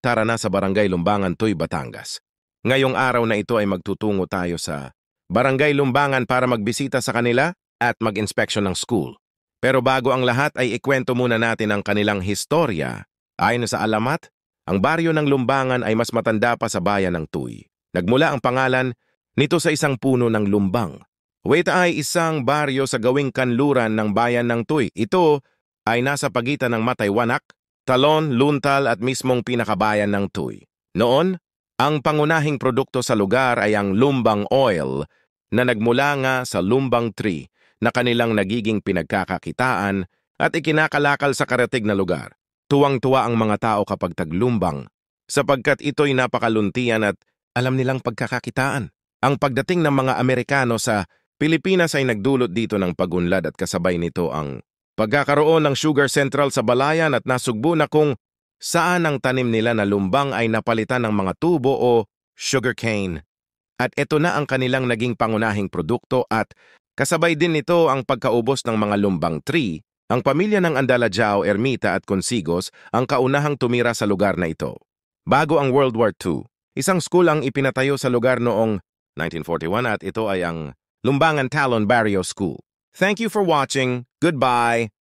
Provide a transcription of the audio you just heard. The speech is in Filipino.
Tara na sa Barangay Lumbangan, Tuy, Batangas. Ngayong araw na ito ay magtutungo tayo sa Barangay Lumbangan para magbisita sa kanila at mag-inspeksyon ng school. Pero bago ang lahat ay ikwento muna natin ang kanilang historya. Ayon sa alamat, ang baryo ng Lumbangan ay mas matanda pa sa bayan ng Tuy. Nagmula ang pangalan nito sa isang puno ng lumbang. Weta ay isang baryo sa gawing kanluran ng bayan ng Tuy. Ito ay nasa pagitan ng Mataywanak, Talon, Luntal at mismong pinakabayan ng Tuy. Noon, ang pangunahing produkto sa lugar ay ang lumbang oil na nagmula nga sa lumbang tree na kanilang nagiging pinagkakakitaan at ikinakalakal sa karatig na lugar. Tuwang-tuwa ang mga tao kapag taglumbang sapagkat ito'y napakaluntian at alam nilang pagkakakitaan. Ang pagdating ng mga Amerikano sa Pilipinas ay nagdulot dito ng pagunlad at kasabay nito ang pagkakaroon ng sugar central sa Balayan at nasugbo na kung saan ang tanim nila na lumbang ay napalitan ng mga tubo o sugarcane. At ito na ang kanilang naging pangunahing produkto at kasabay din nito ang pagkaubos ng mga lumbang tree. Ang pamilya ng Andalajao, Ermita at Consigos ang kaunahang tumira sa lugar na ito. Bago ang World War II, isang school ang ipinatayo sa lugar noong 1941 at ito ay ang Lumbangan Talon Barrio School. Thank you for watching. Goodbye.